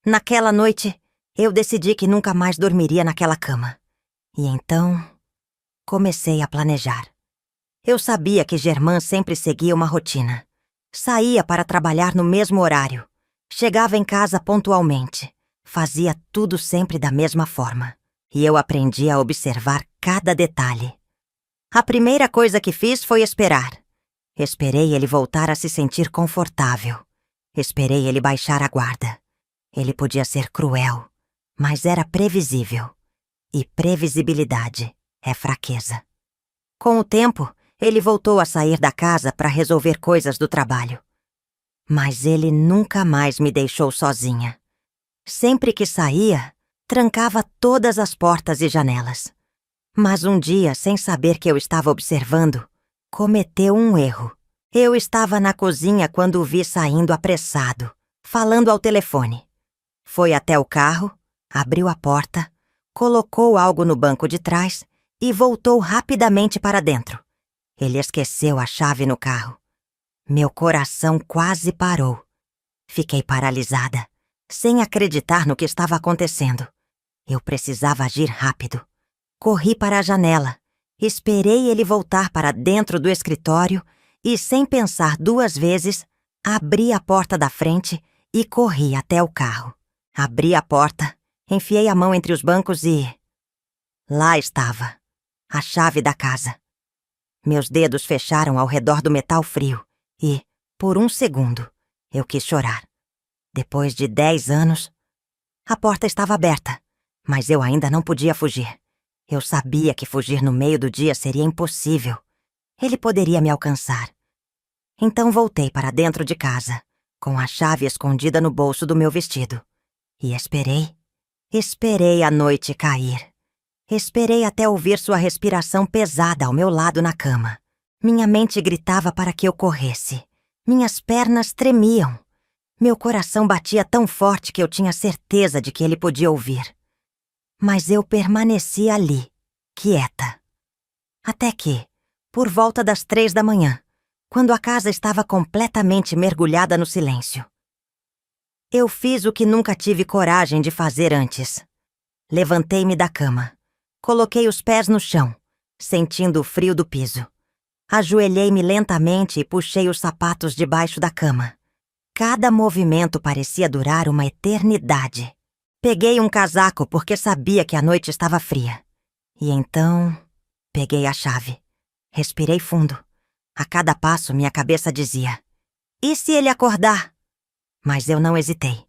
Speaker 1: Naquela noite, eu decidi que nunca mais dormiria naquela cama. E então, comecei a planejar. Eu sabia que Germain sempre seguia uma rotina. Saía para trabalhar no mesmo horário. Chegava em casa pontualmente. Fazia tudo sempre da mesma forma. E eu aprendi a observar cada detalhe. A primeira coisa que fiz foi esperar. Esperei ele voltar a se sentir confortável. Esperei ele baixar a guarda. Ele podia ser cruel, mas era previsível. E previsibilidade é fraqueza. Com o tempo, ele voltou a sair da casa para resolver coisas do trabalho. Mas ele nunca mais me deixou sozinha. Sempre que saía, trancava todas as portas e janelas. Mas um dia, sem saber que eu estava observando, cometeu um erro. Eu estava na cozinha quando o vi saindo apressado, falando ao telefone. Foi até o carro, abriu a porta, colocou algo no banco de trás e voltou rapidamente para dentro. Ele esqueceu a chave no carro. Meu coração quase parou. Fiquei paralisada, sem acreditar no que estava acontecendo. Eu precisava agir rápido. Corri para a janela, esperei ele voltar para dentro do escritório e, sem pensar 2 vezes, abri a porta da frente e corri até o carro. Abri a porta, enfiei a mão entre os bancos e... lá estava, a chave da casa. Meus dedos fecharam ao redor do metal frio e, por um segundo, eu quis chorar. Depois de 10 anos, a porta estava aberta, mas eu ainda não podia fugir. Eu sabia que fugir no meio do dia seria impossível. Ele poderia me alcançar. Então voltei para dentro de casa, com a chave escondida no bolso do meu vestido. E esperei a noite cair. Esperei até ouvir sua respiração pesada ao meu lado na cama. Minha mente gritava para que eu corresse. Minhas pernas tremiam. Meu coração batia tão forte que eu tinha certeza de que ele podia ouvir. Mas eu permaneci ali, quieta. Até que, por volta das 3 da manhã, quando a casa estava completamente mergulhada no silêncio, eu fiz o que nunca tive coragem de fazer antes. Levantei-me da cama. Coloquei os pés no chão, sentindo o frio do piso. Ajoelhei-me lentamente e puxei os sapatos debaixo da cama. Cada movimento parecia durar uma eternidade. Peguei um casaco porque sabia que a noite estava fria. E então, peguei a chave. Respirei fundo. A cada passo, minha cabeça dizia: e se ele acordar? Mas eu não hesitei.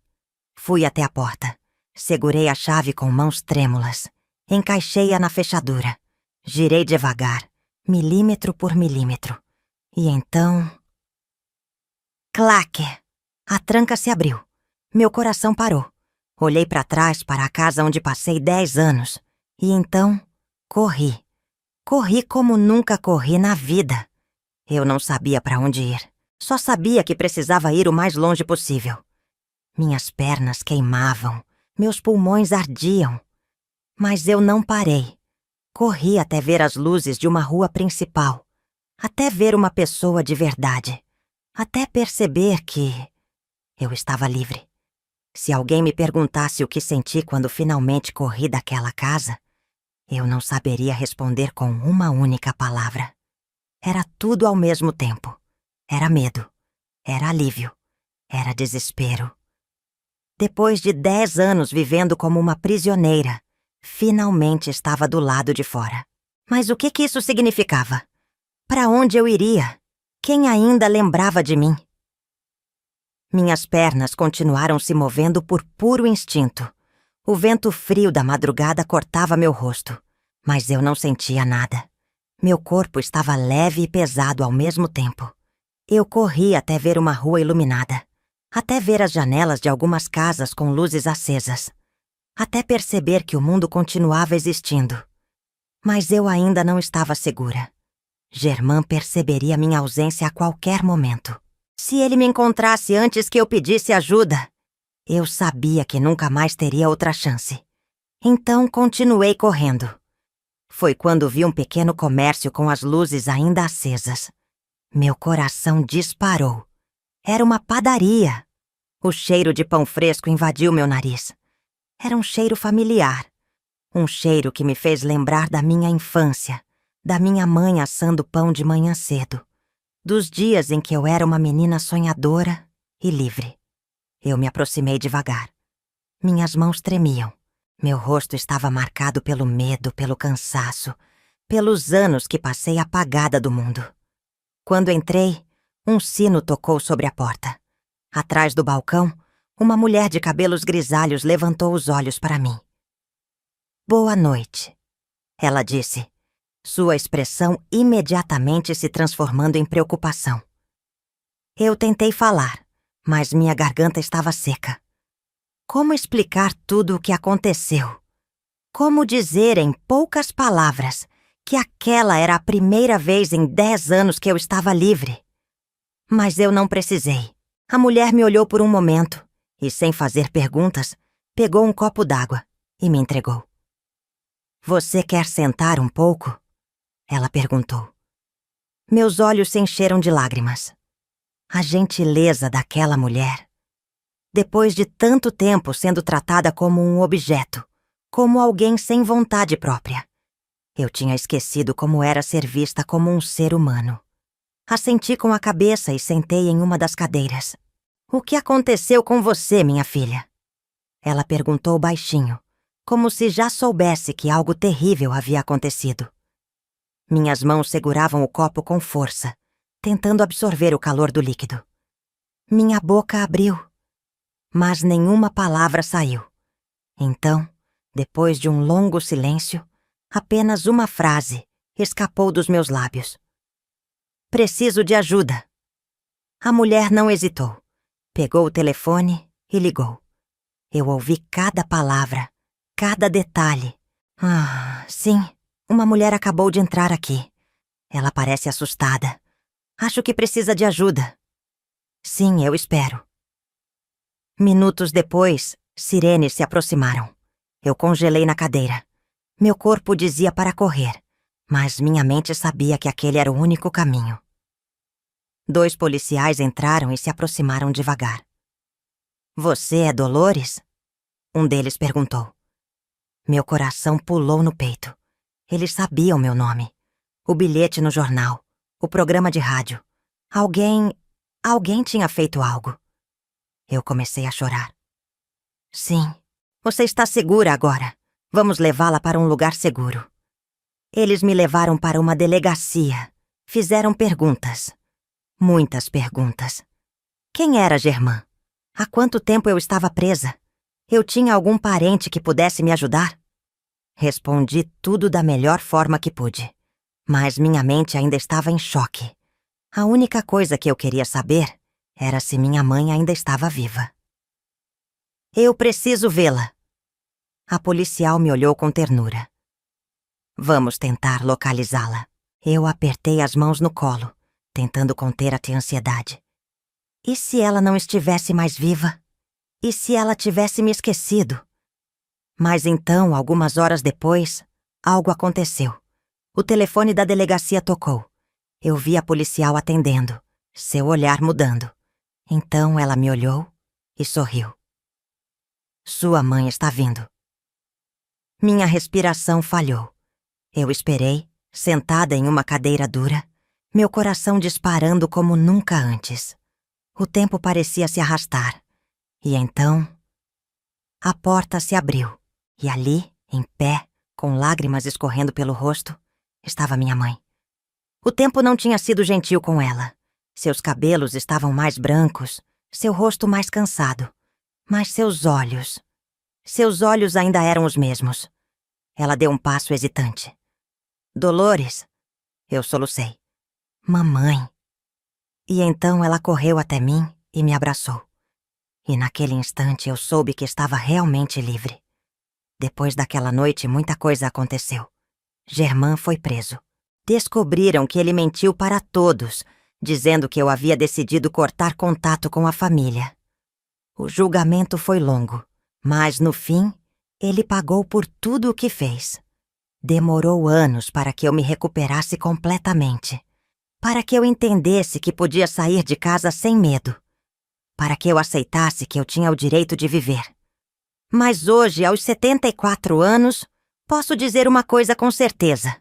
Speaker 1: Fui até a porta. Segurei a chave com mãos trêmulas. Encaixei-a na fechadura. Girei devagar, milímetro por milímetro. E então... claque! A tranca se abriu. Meu coração parou. Olhei para trás para a casa onde passei 10 anos. E então, corri. Corri como nunca corri na vida. Eu não sabia para onde ir. Só sabia que precisava ir o mais longe possível. Minhas pernas queimavam, meus pulmões ardiam. Mas eu não parei. Corri até ver as luzes de uma rua principal, até ver uma pessoa de verdade, até perceber que eu estava livre. Se alguém me perguntasse o que senti quando finalmente corri daquela casa, eu não saberia responder com uma única palavra. Era tudo ao mesmo tempo. Era medo, era alívio, era desespero. Depois de 10 anos vivendo como uma prisioneira, finalmente estava do lado de fora. Mas o que isso significava? Para onde eu iria? Quem ainda lembrava de mim? Minhas pernas continuaram se movendo por puro instinto. O vento frio da madrugada cortava meu rosto, mas eu não sentia nada. Meu corpo estava leve e pesado ao mesmo tempo. Eu corri até ver uma rua iluminada, até ver as janelas de algumas casas com luzes acesas, até perceber que o mundo continuava existindo. Mas eu ainda não estava segura. Germain perceberia minha ausência a qualquer momento. Se ele me encontrasse antes que eu pedisse ajuda, eu sabia que nunca mais teria outra chance. Então continuei correndo. Foi quando vi um pequeno comércio com as luzes ainda acesas. Meu coração disparou. Era uma padaria. O cheiro de pão fresco invadiu meu nariz. Era um cheiro familiar. Um cheiro que me fez lembrar da minha infância, da minha mãe assando pão de manhã cedo, dos dias em que eu era uma menina sonhadora e livre. Eu me aproximei devagar. Minhas mãos tremiam. Meu rosto estava marcado pelo medo, pelo cansaço, pelos anos que passei apagada do mundo. Quando entrei, um sino tocou sobre a porta. Atrás do balcão, uma mulher de cabelos grisalhos levantou os olhos para mim. "Boa noite", ela disse, sua expressão imediatamente se transformando em preocupação. Eu tentei falar, mas minha garganta estava seca. Como explicar tudo o que aconteceu? Como dizer em poucas palavras que aquela era a primeira vez em 10 anos que eu estava livre? Mas eu não precisei. A mulher me olhou por um momento e, sem fazer perguntas, pegou um copo d'água e me entregou. "Você quer sentar um pouco?" ela perguntou. Meus olhos se encheram de lágrimas. A gentileza daquela mulher. Depois de tanto tempo sendo tratada como um objeto, como alguém sem vontade própria, eu tinha esquecido como era ser vista como um ser humano. Assenti com a cabeça e sentei em uma das cadeiras. "O que aconteceu com você, minha filha?" ela perguntou baixinho, como se já soubesse que algo terrível havia acontecido. Minhas mãos seguravam o copo com força, tentando absorver o calor do líquido. Minha boca abriu, mas nenhuma palavra saiu. Então, depois de um longo silêncio, apenas uma frase escapou dos meus lábios. "Preciso de ajuda." A mulher não hesitou. Pegou o telefone e ligou. Eu ouvi cada palavra, cada detalhe. Sim, uma mulher acabou de entrar aqui. Ela parece assustada. Acho que precisa de ajuda. Sim, eu espero. Minutos depois, sirenes se aproximaram. Eu congelei na cadeira. Meu corpo dizia para correr, mas minha mente sabia que aquele era o único caminho. 2 policiais entraram e se aproximaram devagar. "Você é Dolores?" um deles perguntou. Meu coração pulou no peito. Eles sabiam meu nome. O bilhete no jornal. O programa de rádio. Alguém tinha feito algo. Eu comecei a chorar. "Sim. Você está segura agora. Vamos levá-la para um lugar seguro." Eles me levaram para uma delegacia. Fizeram perguntas. Muitas perguntas. Quem era Germain? Há quanto tempo eu estava presa? Eu tinha algum parente que pudesse me ajudar? Respondi tudo da melhor forma que pude. Mas minha mente ainda estava em choque. A única coisa que eu queria saber era se minha mãe ainda estava viva. "Eu preciso vê-la." A policial me olhou com ternura. "Vamos tentar localizá-la." Eu apertei as mãos no colo, tentando conter a ansiedade. E se ela não estivesse mais viva? E se ela tivesse me esquecido? Mas então, algumas horas depois, algo aconteceu. O telefone da delegacia tocou. Eu vi a policial atendendo, seu olhar mudando. Então ela me olhou e sorriu. Sua mãe está vindo. Minha respiração falhou. Eu esperei, sentada em uma cadeira dura, meu coração disparando como nunca antes. O tempo parecia se arrastar. E então, a porta se abriu. E ali, em pé, com lágrimas escorrendo pelo rosto, estava minha mãe. O tempo não tinha sido gentil com ela. Seus cabelos estavam mais brancos, seu rosto mais cansado. Mas seus olhos ainda eram os mesmos. Ela deu um passo hesitante. Dolores, eu solucei. Mamãe. E então ela correu até mim e me abraçou. E naquele instante eu soube que estava realmente livre. Depois daquela noite, muita coisa aconteceu. Germain foi preso. Descobriram que ele mentiu para todos, dizendo que eu havia decidido cortar contato com a família. O julgamento foi longo, mas no fim, ele pagou por tudo o que fez. Demorou anos para que eu me recuperasse completamente, para que eu entendesse que podia sair de casa sem medo, para que eu aceitasse que eu tinha o direito de viver. Mas hoje, aos 74 anos, posso dizer uma coisa com certeza.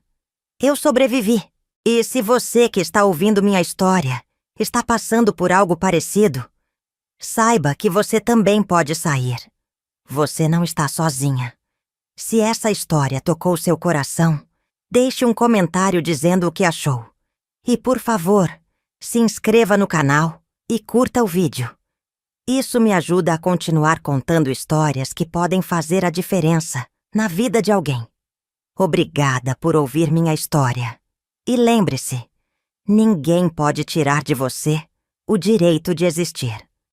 Speaker 1: Eu sobrevivi. E se você que está ouvindo minha história está passando por algo parecido, saiba que você também pode sair. Você não está sozinha. Se essa história tocou seu coração, deixe um comentário dizendo o que achou. E, por favor, se inscreva no canal e curta o vídeo. Isso me ajuda a continuar contando histórias que podem fazer a diferença na vida de alguém. Obrigada por ouvir minha história. E lembre-se, ninguém pode tirar de você o direito de existir.